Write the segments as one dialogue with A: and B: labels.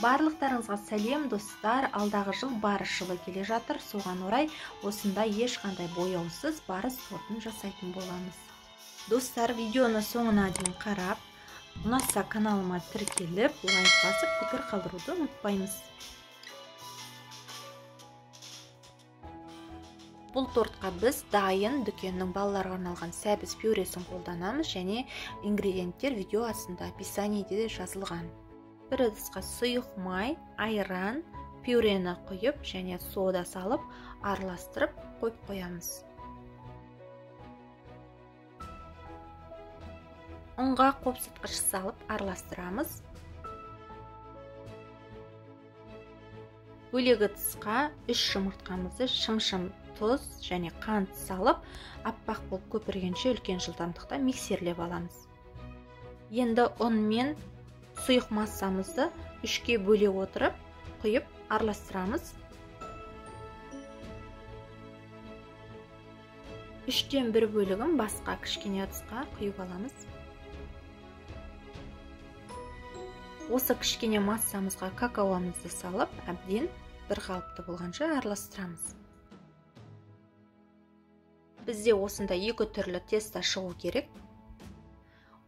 A: Барлықтарыңызға сәлем достар, алдағы жыл барыс жылы келе жатыр, соған орай осындай ешқандай бояусыз барыс тортын жасайтын боламыз. Достар, видеоны соңына дейін қарап, ұнаса каналыма тіркеліп, лайк басып, пікір қалдыруды ұмытпаймыз. Бұл тортқа біз дайын дүкеннің балаларға арналған сәбіз пюресін қолданамыз, және ингредиенттер видео астында описаниеде жазылған. Бір ыдысқа сұйық май, айран, пюрені құйып және сода салып араластырып қойып қоямыз. Ұнға қопсытқыш салып араластырамыз. Бөлек ыдысқа 3 жұмыртқамызды шым-шым тұз және қант салып, аппақ болып көпіргенше үлкен жылдамдықта миксерлеп аламыз. Енді ұн мен сұйық массамызды 3-ке бөле отырып, құйып араластырамыз. 3-тен 1 бөлігін басқа кішкене ыдысқа құйып аламыз. Осы кішкене массамызға какаоымызды салып, әбден бір қалыпты болғанша араластырамыз. Бізде осында 2 түрлі теста шығу керек.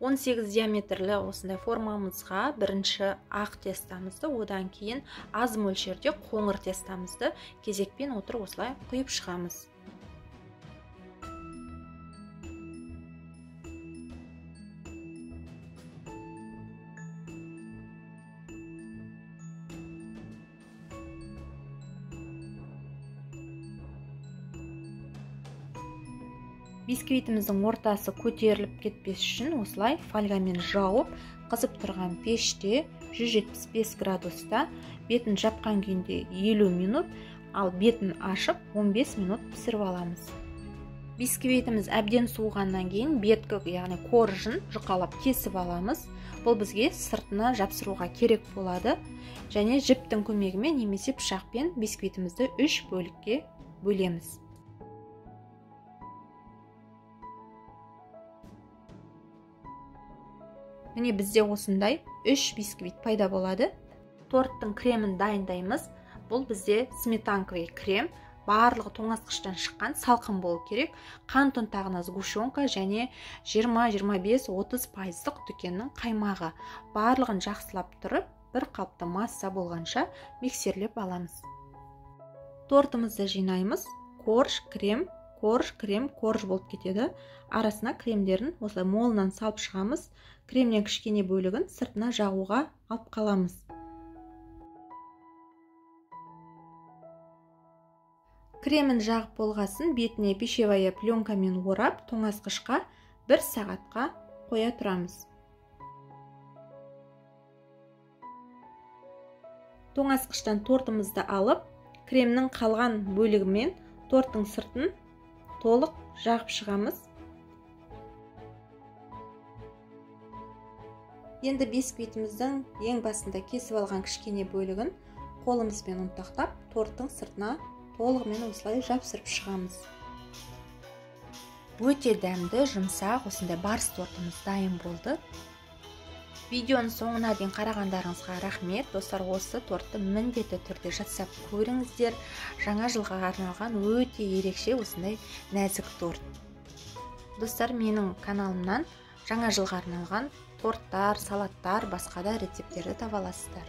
A: 18 диаметрлі осындай формамызға бірінші ақ тестамызды, одан кейін аз мөлшерде қоңыр тестамызды кезекпен отырып осылай құйып шығамыз. Бисквитіміздің ортасы көтеріліп кетпес үшін осылай фольгамен жауып, қызып тұрған пеште 175 градуста бетін жапқан күйінде 50 минут, ал бетін ашып 15 минут пісіріп аламыз. Бисквитіміз әбден суығаннан кейін беткі, яғни қоржын жұқалап кесіп аламыз. Бұл бізге сыртына жапсыруға керек болады, және жіптің көмегімен немесе пышақпен бисквитімізді 3 бөлікке бөлеміз. Міне бізде осындай 3 бисквит пайда болады. Торттың кремін дайындаймыз. Бұл бізде сметанковый крем, барлығы тоңазытқыштан шыққан, салқын болу керек. Қант ұнтағына сгущенка және 20-25-30% дүкеннің қаймағы. Барлығын жақсылап тұрып, бір қалыпты масса болғанша миксерлеп аламыз. Тортымызды жинаймыз. Корж, крем, корж, крем, корж болып кетеді. Арасына кремдерін осылай молынан салып шығамыз. Кремнен кішкене бөлігін сыртына жағуға алып қаламыз. Кремін жағып болғасын бетіне пищевая пленкамен орап, тоңазытқышқа 1 сағатқа қоя тұрамыз. Тоңазытқыштан тортымызды алып, кремнің қалған бөлігімен торттың сыртын толық жағып шығамыз. Енді бисквитіміздің ең басында кесіп алған кішкене бөлігін қолымызбен ұнтақтап, торттың сыртына толығымен осылай жапсырып шығамыз. Өте дәмді, жұмсақ, осындай барыс тортымыз дайын болды. Видеоның соңына дейін қарағандарыңызға рахмет. Достар, осы тортты міндетті түрде жасап көріңіздер. Жаңа жылға арналған өте ерекше осындай нәзік торт. Достар, менің каналымнан жаңа жылға арналған торттар, салаттар, басқа да рецепттерді таба аласыздар.